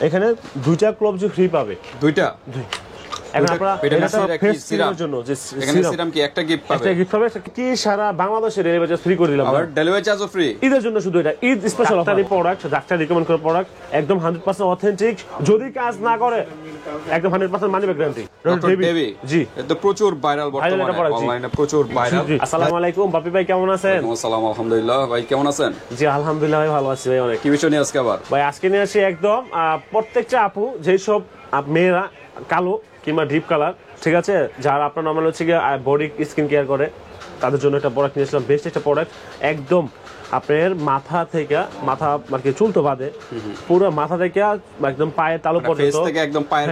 এখানে দুইটা ক্লোবজি ফ্রি পাবে। দুইটা? এখন আপনারা এটা ফেস সিরামের জন্য যে এখানে সিরাম কি একটা গিফট পাবে? একটা গিফট পাবে, কি সারা বাংলাদেশে ডেলিভারি চার্জ ফ্রি করে দিলাম। আবার ডেলিভারি চার্জও ফ্রি ঈদের জন্য শুধু এটা Eid special offer. Product doctor recommend করা প্রোডাক্ট, একদম 100% অথেন্টিক, যদি কাজ না করে একদম 100% মানি ব্যাক গ্যারান্টি। দেবী জি, এটা প্রচুর ভাইরাল বর্তমানে অনলাইনে প্রচুর ভাইরাল। আসসালামু আলাইকুম বাপি ভাই, কেমন আছেন? ওয়ালাইকুম আসসালাম, আলহামদুলিল্লাহ। ভাই কেমন আছেন? জি আলহামদুলিল্লাহ ভাই, ভালো আছি ভাই। অনেক কি বিষয় নিয়ে আজকে আবার? ভাই আজকে নিয়ে আসি একদম প্রত্যেকটা আপু যেই সব মেয়েরা কালো কিংবা ডিপ কালার, ঠিক আছে, যারা আপনার নরমাল হচ্ছে গিয়ে বডি স্কিন কেয়ার করে, তাদের জন্য একটা প্রোডাক্ট নিয়েছিলাম। বেস্ট একটা প্রোডাক্ট, একদম আপনার মাথা থেকে মাথা মানে চুল তো বাদে পুরো মাথা থেকে একদম পায়ের তালু পর্যন্ত, থেকে একদম পায়ের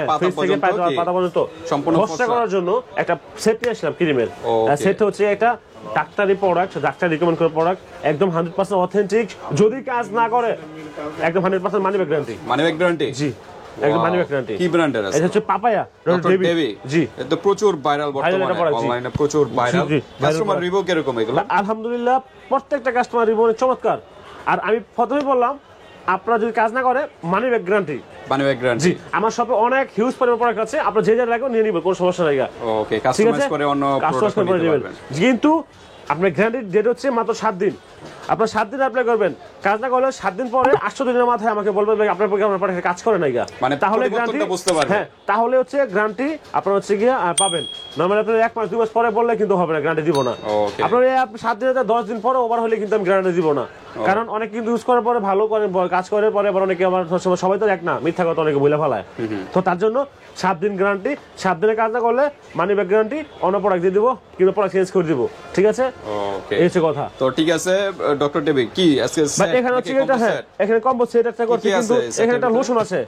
পাতা পর্যন্ত সম্পূর্ণ ফর্সা করার জন্য একটা সেট নিয়ে আসলাম ক্রিমের। সেটটা হচ্ছে একটা ডাক্তারি প্রোডাক্ট, ডাক্তার রিকমেন্ড করা প্রোডাক্ট, একদম 100% অথেন্টিক, যদি কাজ না করে একদম 100% money back guarantee. Money back guarantee? জি, একদম মানি ব্যাক গ্যারান্টি। কি ব্র্যান্ডের আছে? এটা হচ্ছে পাপায়া দেবী। জি, এটা প্রচুর ভাইরাল বর্তমানে অনলাইনে, প্রচুর ভাইরাল। কাস্টমার রিভিউ কিরকম এগুলো? আলহামদুলিল্লাহ প্রত্যেকটা কাস্টমার রিভিউ অনেক চমৎকার। আর আমি প্রথমেই বললাম, আপনারা যদি কাজ না করে money back guarantee. Money back guarantee. জি, আমার শপে অনেক হিউজ পরিমাণ প্রোডাক্ট আছে, আপনারা যে যা লাগবে নিয়ে নিবেন, কোনো সমস্যা নাই। ওকে, কাস্টমাইজ করে অন্য প্রোডাক্ট নিতে পারবেন। কিন্তু আপনার গ্যারান্টি ডেট হচ্ছে মাত্র 7 দিন। আপনার 7 দিন অ্যাপ্লাই করবেন, কাজ না করলে 7 দিন পরে 800 দিনের মাথায় আমাকে বলবেন ভাই আপনার প্রোডাক্ট কাজ করে নাই গা, মানে তাহলে গ্যারান্টি বুঝতে পারবেন। হ্যাঁ, তাহলে হচ্ছে গ্যারান্টি আপনার হচ্ছে গিয়ে পাবেন। নরমালি আপনার 1 মাস 2 মাস পরে বললে কিন্তু হবে না, গ্যারান্টি দিব না। আপনার 7 দিন 10 দিন পরে ওভার হলে কিন্তু আমি গ্যারান্টি দিব না। কারণ অনেক কিন্তু ইউজ করার পরে ভালো করে কাজ করার পরে আবার অনেকে আমার সবাই তো এক না, মিথ্যা কথা অনেকে বলে ফেলায়। তো তার জন্য 7 দিন গ্যারান্টি, 7 দিনে কাজ না করলে মানি ব্যাক গ্যারান্টি, অন্য প্রোডাক্ট দিয়ে দিব কিংবা প্রোডাক্ট চেঞ্জ করে দিব, ঠিক আছে? ওকে, এই হচ্ছে কথা। তো ঠিক আছে ডক্টর দেবী, কি আজকে এখানে হচ্ছে এটা, হ্যাঁ এখানে কম্বো সেট একটা করছি, কিন্তু এখানে একটা লোশন আছে,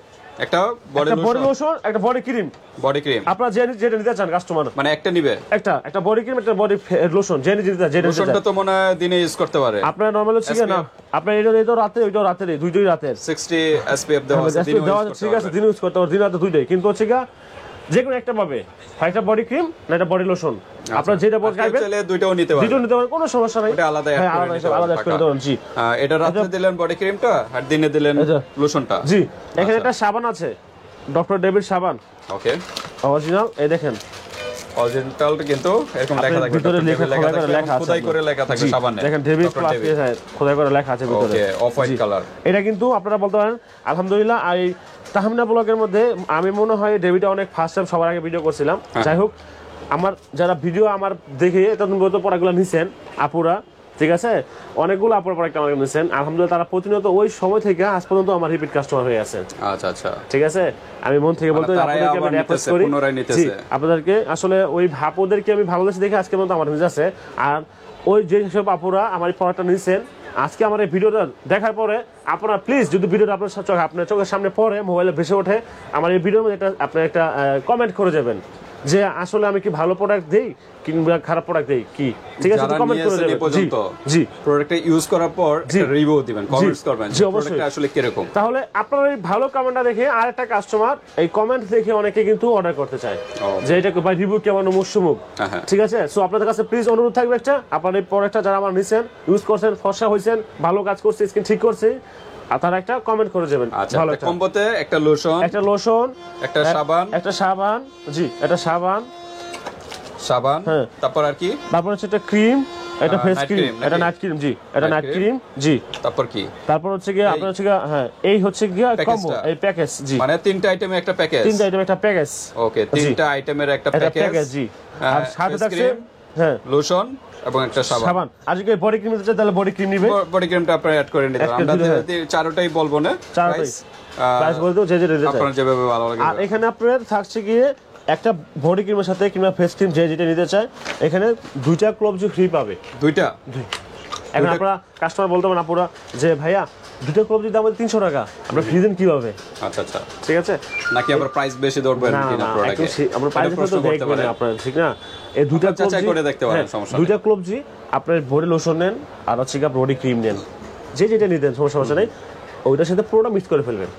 একটা বডি লোশন, একটা বডি ক্রিম। বডি ক্রিম আপনারা যেটা নিতে চান কাস্টমার, মানে একটা নিবে, একটা বডি ক্রিম, একটা বডি লোশন, যেটা নিতে চান। লোশনটা তো মনে হয় দিনে ইউজ করতে পারে। আপনারা নরমাল হচ্ছে না, আপনার এটা রাতে, ওইটা রাতে, দুইটাই রাতে 60 SPF দেওয়া আছে, দিনে ইউজ ঠিক আছে, দিনে ইউজ করতে পারে, দিন রাতে দুইটাই। কিন্তু হচ্ছে যে কোনো একটা পাবে, একটা বডি ক্রিম না একটা বডি লোশন, আপনারা যেটা বলতে চাইবেন চাইলে দুইটাও নিতে পারবেন, দুইটাও নিতে পারবেন, কোনো সমস্যা নাই। এটা আলাদা আলাদা করে দেবেন। জি, এটা রাতে দিলেন বডি ক্রিমটা, আর দিনে দিলেন লোশনটা। জি, এখানে একটা সাবান আছে, ডক্টর ডেভিড সাবান। ওকে, অরিজিনাল। এই দেখেন অরিজিনালটা কিন্তু এরকম দেখা থাকে, ভিতরে লেখা আছে, খোদাই করে লেখা থাকে সাবানে। দেখেন ডেভিড প্লাস খোদাই করে লেখা আছে ভিতরে। ওকে, অফ হোয়াইট কালার। এটা কিন্তু আপনারা বলতে পারেন আলহামদুলিল্লাহ। এই তাহমিনা ব্লগের মধ্যে আমি মনে হয় ডেভিডটা অনেক ফার্স্ট টাইম সবার আগে ভিডিও করছিলাম। যাই হোক, আমার যারা ভিডিও আমার দেখে তখন বলতে পড়াগুলো নিছেন আপুরা, ঠিক আছে, অনেকগুলো আপুরা প্রোডাক্ট আমাকে নিছেন আলহামদুলিল্লাহ। তারা প্রতিনিয়ত ওই সময় থেকে আজ পর্যন্ত আমার রিপিট কাস্টমার হয়ে আছেন। আচ্ছা আচ্ছা, ঠিক আছে, আমি মন থেকে বলতে আপনাদেরকে আসলে ওই আপুদেরকে আমি ভালোবাসি দেখে আজকে পর্যন্ত আমার নিজে আছে। আর ওই যে সব আপুরা আমার এই প্রোডাক্টটা নিছেন, আজকে আমার এই ভিডিওটা দেখার পরে আপনারা প্লিজ, যদি ভিডিওটা আপনার চোখের সামনে পড়ে, মোবাইলে ভেসে ওঠে, আমার এই ভিডিওর মধ্যে আপনার একটা কমেন্ট করে যাবেন যে আসলে আমি কি ভালো প্রোডাক্ট দেই কিংবা খারাপ প্রোডাক্ট দেই কি, ঠিক আছে, কমেন্ট করে দেবেন। জি, প্রোডাক্টটা ইউজ করার পর একটা রিভিউ দিবেন, কমেন্টস করবেন যে প্রোডাক্টটা আসলে কি রকম। তাহলে আপনার এই ভালো কমেন্টটা দেখে আরেকটা কাস্টমার এই কমেন্ট দেখে অনেকে কিন্তু অর্ডার করতে চায় যে এটা ভাই রিভিউ কেমন, মুখসুমুখ, ঠিক আছে। সো আপনাদের কাছে প্লিজ অনুরোধ থাকবে একটা, আপনার এই প্রোডাক্টটা যারা আমার নিছেন, ইউজ করছেন, ফর্সা হইছেন, ভালো কাজ করছে, স্কিন ঠিক করছে, তারা একটা কমেন্ট করে যাবেন। ভালো একটা কম্বোতে একটা লোশন, একটা সাবান, জি, একটা সাবান, হ্যাঁ, তারপর আর কি, তারপর হচ্ছে একটা ক্রিম, একটা ফেস ক্রিম, একটা নাইট ক্রিম, জি, একটা নাইট ক্রিম, জি, তারপর কি, তারপর হচ্ছে গিয়ে আপনার হচ্ছে হ্যাঁ, এই হচ্ছে গিয়ে কম্বো, এই প্যাকেজ, জি, মানে তিনটা আইটেমের একটা প্যাকেজ। ওকে, তিনটা আইটেমের একটা প্যাকেজ, জি। আর সাথে থাকছে হ্যাঁ লোশন এবং একটা সাবান। আজকে বডি ক্রিম নিতে চাই তাহলে বডি ক্রিম নিবে, বডি ক্রিমটা আপনারা অ্যাড করে নিতে পারেন। আমরা চারটাই বলবো না, প্রাইস বলতে যে যে আপনারা যেভাবে ভালো লাগে। আর এখানে আপনাদের থাকছে গিয়ে একটা বডি ক্রিমের সাথে কিংবা ফেস ক্রিম যে যেটা নিতে চায়, এখানে দুইটা ক্লোবজি ফ্রি পাবে। দুইটা? এখন আপনারা কাস্টমার বলতে পারেন আপুরা যে ভাইয়া দুটো ক্লোবজির দাম 300 টাকা, আমরা ফ্রি দেন কিভাবে? আচ্ছা আচ্ছা, ঠিক আছে, নাকি আবার প্রাইস বেশি ধরবেন কিনা প্রোডাক্টে? আমরা প্রাইস তো দেখবেন আপনারা, ঠিক না? এই দুইটা যাচাই করে দেখতে পারেন, সমস্যা নেই। দুইটা ক্লোবজি আপনার বডি লোশন নেন আর হচ্ছে বডি ক্রিম নেন, যে যেটা নিতেন সমস্যা নেই, ওইটার সাথে পুরোটা মিক্স করে ফেলবেন।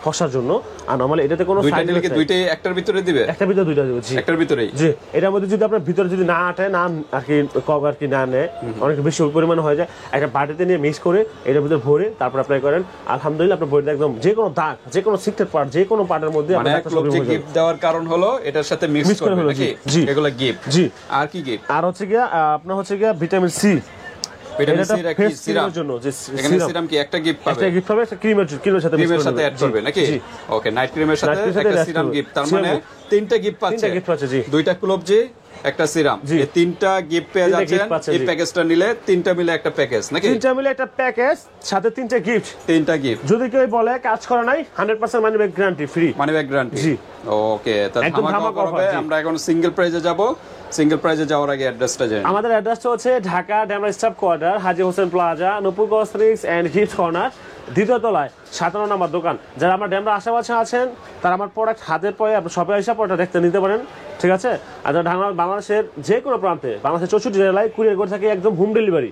ফসার জন্য। আর নরমালি এটাতে কোনো দুইটা নিলে কি দুইটাই একটার ভিতরে দিবে? একটার ভিতরে দুইটা দিবে, জি একটার ভিতরেই। জি, এটার মধ্যে যদি আপনার ভিতরে যদি না আটে না আর কি কভার কি না নেয়, অনেক বেশি পরিমাণে হয়ে যায়, একটা বাটিতে নিয়ে মিক্স করে এটার ভিতরে ভরে তারপর অ্যাপ্লাই করেন, আলহামদুলিল্লাহ আপনার বডিতে একদম যে কোনো দাগ, যে কোনো সিক্রেট পার্ট, যে কোনো পার্টের মধ্যে মানে ক্লোবজি গিফট দেওয়ার কারণ হলো এটার সাথে মিক্স করবে নাকি? এগুলা গিফট। জি। আর কি গিফট? আর হচ্ছে গিয়া আপনার হচ্ছে গিয়া ভিটামিন সি। ভিটামিন সি এর কি সিরাম জন্য, যে এখানে সিরাম কি একটা গিফট পাবে? একটা গিফট পাবে, একটা ক্রিমের সাথে অ্যাড করবে নাকি? ওকে, নাইট ক্রিমের সাথে একটা সিরাম গিফট, তার মানে তিনটা গিফট পাচ্ছে। তিনটা গিফট পাচ্ছে, জি। দুইটা ক্লোবজি, একটা সিরাম, এই তিনটা গিফট পেয়ে যাচ্ছেন। এই প্যাকেজটা নিলে তিনটা মিলে একটা প্যাকেজ নাকি? তিনটা মিলে একটা প্যাকেজ, সাথে তিনটা গিফট। যদি কেউ বলে কাজ করা নাই, 100% money back guarantee, free money back guarantee. জি, ওকে। তাহলে ধামাকা হবে। আমরা এখন সিঙ্গেল প্রাইজে যাব। সিঙ্গেল প্রাইজে যাওয়ার আগে অ্যাড্রেসটা জানেন? আমাদের অ্যাড্রেসটা হচ্ছে Dhaka Demra staff quarter, Haji Hossain plaza, Nupur cosmetics and gift corner, দ্বিতীয় তলায় 57 নম্বর দোকান। যারা আমার ডেমরা আশেপাশে আছেন তারা আমার প্রোডাক্ট হাতের পরে আপনার শপে এসে প্রোডাক্ট দেখতে নিতে পারেন, ঠিক আছে? আর যারা বাংলাদেশের যে কোনো প্রান্তে, বাংলাদেশের 64 জেলায় কুরিয়ার করে থাকে, একদম হোম ডেলিভারি।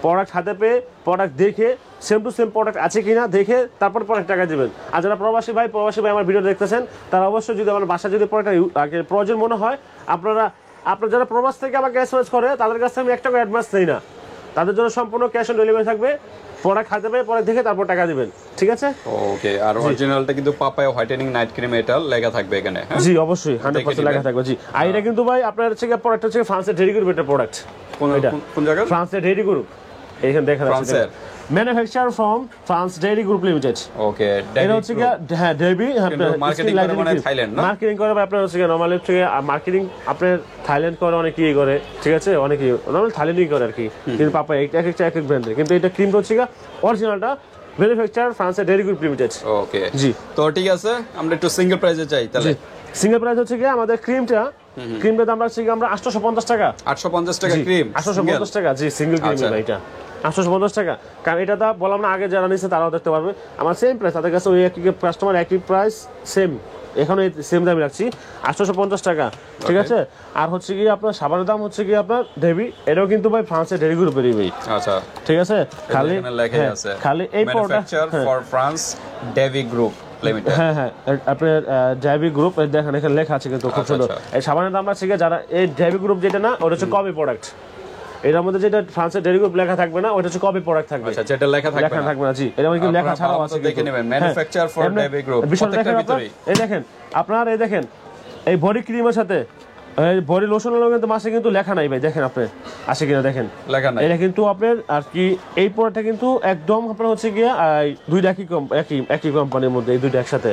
প্রোডাক্ট হাতে পেয়ে প্রোডাক্ট দেখে সেম টু সেম প্রোডাক্ট আছে কিনা দেখে তারপর প্রোডাক্ট টাকা দিবেন। আর যারা প্রবাসী ভাই আমার ভিডিও দেখতেছেন তারা অবশ্যই যদি আমার বাসায় যদি প্রোডাক্ট প্রয়োজন মনে হয়, আপনার যারা প্রবাস থেকে আমাকে এসএমএস করে তাদের কাছে আমি 1 টাকা অ্যাডভান্স নেই না, তাদের জন্য সম্পূর্ণ ক্যাশ অন ডেলিভারি থাকবে। প্রোডাক্ট হাতে পেয়ে প্রোডাক্ট দেখে তারপর টাকা দিবেন, ঠিক আছে? ওকে। আর অরিজিনালটা কিন্তু পাপায়া হোয়াইটেনিং নাইট ক্রিম এটা লেখা থাকবে এখানে। জি, অবশ্যই 100% লেখা থাকবে। জি, আর এটা কিন্তু ভাই আপনার হচ্ছে প্রোডাক্ট হচ্ছে ফ্রান্সের ডেইরি গ্রুপ এর প্রোডাক্ট। কোন জায়গা? ফ্রান্সের ডেইরি গ্রুপ। এখানে দেখেন ফ্রান্সের manufacture from France dairy group limited. Okay, এটা হচ্ছে কি হ্যাঁ ডেবি, মার্কেটিং করে মানে থাইল্যান্ড না? মার্কেটিং করে আপনার হচ্ছে নরমালি হচ্ছে মার্কেটিং আপনার থাইল্যান্ড করে, অনেক ইয়ে করে, ঠিক আছে? অনেক নরমালি থাইল্যান্ডই করে আর কি, কিন্তু পাপা এক এক ব্র্যান্ডের। কিন্তু এটা ক্রিমটা হচ্ছে অরিজিনালটা ম্যানুফ্যাকচার ফ্রান্সের ডেইরি গ্রুপ লিমিটেড। ওকে, জি। তো ঠিক আছে, আমরা একটু সিঙ্গেল প্রাইসে চাই তাহলে। সিঙ্গেল প্রাইস হচ্ছে কি আমাদের ক্রিমটার দাম রাখছি আমরা 850 টাকা। 850 টাকা ক্রিম, 850 টাকা। জি, সিঙ্গেল ক্রিম এটা 850 টাকা। কারণ এটা তো বললাম না, আগে যারা নিচ্ছে তারাও দেখতে পারবে আমার সেম প্রাইস, তাদের কাছে ওই একই কাস্টমার একই প্রাইস সেম, এখন এই সেম দামই রাখছি 850 টাকা, ঠিক আছে? আর হচ্ছে কি আপনার সাবানের দাম হচ্ছে কি আপনার ডেবি, এটাও কিন্তু ভাই ফ্রান্সের ডেইরি গ্রুপেরই ভাই। আচ্ছা, ঠিক আছে। খালি এই product for France Davy group limited. হ্যাঁ হ্যাঁ, আপনার ডেভি গ্রুপ দেখেন এখানে লেখা আছে কিন্তু খুব সুন্দর। এই সাবানের দাম আছে কি, যারা এই ডেভি গ্রুপ যেটা না, ওটা হচ্ছে কপি প্রোডাক্ট। এটার মধ্যে যেটা ফ্রান্সের ডেইরি গ্রুপ লেখা থাকবে না, ওটা হচ্ছে কপি প্রোডাক্ট থাকবে। আচ্ছা, যেটা লেখা থাকবে না। জি, এটা কিন্তু লেখা ছাড়াও আছে, দেখে নেবেন ম্যানুফ্যাকচার ফর ডেভি গ্রুপ প্রত্যেকটার ভিতরে। এই দেখেন আপনার, এই দেখেন এই বডি ক্রিমের সাথে বডি লোশনের কিন্তু মাসে কিন্তু লেখা নাই ভাই, দেখেন আপনি আসে কিনা, দেখেন লেখা নাই। এটা কিন্তু আপনার আর কি এই প্রোডাক্টটা কিন্তু একদম আপনার হচ্ছে গিয়া দুইটা একই কোম্পানির মধ্যে, এই দুইটা একসাথে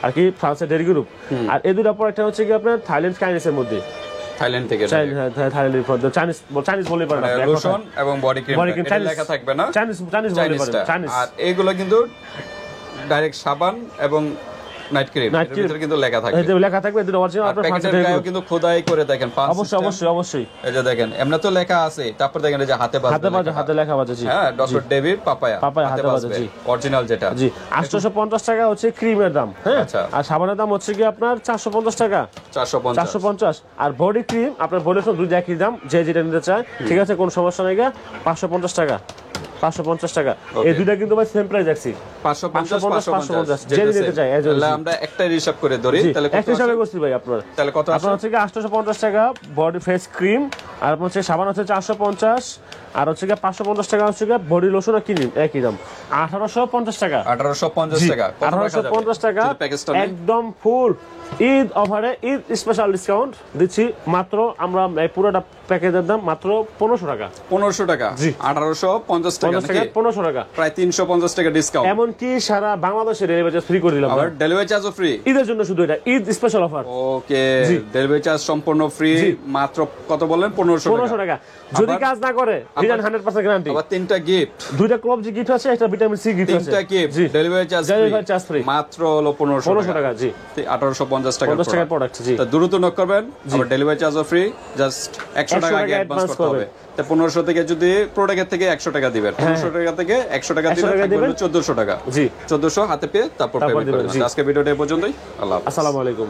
আর কি, ফ্রান্সের ডেইরি গ্রুপ। আর এই দুইটা প্রোডাক্টটা হচ্ছে কি আপনার থাইল্যান্ড চাইনিজের মধ্যে, থাইল্যান্ড থেকে থাইল্যান্ডের চাইনিজ বলে পারেন, লোশন এবং বডি ক্রিম লেখা থাকবে না, চাইনিজ বলে পারেন। আর এইগুলো কিন্তু ডাইরেক্ট সাবান এবং নাইট ক্রিম এর ভিতরে কিন্তু লেখা থাকবে, এই লেখা থাকবে দুটো অরিজিনাল। আপনারা প্যাকেটের গায়ে কিন্তু খোদাই করে দেখেন, অবশ্যই এই যে দেখেন এমনি তো লেখা আছে, তারপর দেখেন এই যে হাতে লেখা আছে। জি হ্যাঁ, ডক্টর ডেভিড পাপায়া হাতে বাজবে, জি অরিজিনাল যেটা। জি, 850 টাকা হচ্ছে ক্রিমের দাম। হ্যাঁ, আর সাবানের দাম হচ্ছে কি আপনার 450 টাকা, 450। আর বডি ক্রিম আপনার বডি লোশন দুই একই দাম, যে যেটা নিতে চায়, ঠিক আছে, কোনো সমস্যা নাই। 550 টাকা, 550 টাকা। এই দুইটা কিন্তু ভাই সেম প্রাইস রাখছি, 550 যে নিতে চায়। তাহলে আমরা একটা হিসাব করে ধরি, তাহলে একটা হিসাবে করছি ভাই আপনার। তাহলে কত আপনার হচ্ছে কি 850 টাকা বডি ফেস ক্রিম, আর আপনার হচ্ছে সাবান হচ্ছে 450, আর হচ্ছে কি 550 টাকা হচ্ছে কি বডি লোশন আর ক্রিম একই দাম, 1850 টাকা। 1850 টাকা একদম ফুল ঈদ অফারে, ঈদ স্পেশাল ডিসকাউন্ট দিচ্ছি মাত্র আমরা এই পুরোটা প্যাকেজের দাম মাত্র 1500 টাকা। 1500 টাকা, জি 1850 টাকা, 1500 টাকা, প্রায় 350 টাকা ডিসকাউন্ট। এমন কি সারা বাংলাদেশে ডেলিভারি চার্জ ফ্রি করে দিলাম, আর ডেলিভারি চার্জও ফ্রি ঈদের জন্য, শুধু এটা ঈদ স্পেশাল অফার। ওকে, ডেলিভারি চার্জ সম্পূর্ণ ফ্রি, মাত্র কত বললেন? 1500 টাকা। যদি কাজ না করে রিটার্ন 100% গ্যারান্টি। আবার তিনটা গিফট, দুইটা ক্লব জি গিফট আছে, একটা ভিটামিন সি গিফট আছে, তিনটা গিফট, ডেলিভারি চার্জ ফ্রি, মাত্র হলো 1500 টাকা। জি, 1850 টাকা প্রোডাক্ট। জি, তো দ্রুত নক করবেন, আবার ডেলিভারি চার্জও ফ্রি, জাস্ট 100 টাকা আগে অ্যাডভান্স করতে হবে। তো 1500 থেকে যদি প্রোডাক্টের থেকে 100 টাকা দিবেন, 1500 টাকা থেকে 100 টাকা দিবেন, 1400 টাকা। জি, 1400 হাতে পেয়ে তারপর পেমেন্ট করবেন। আজকে ভিডিওটা এই পর্যন্তই। আল্লাহ হাফেজ, আসসালামু আলাইকুম।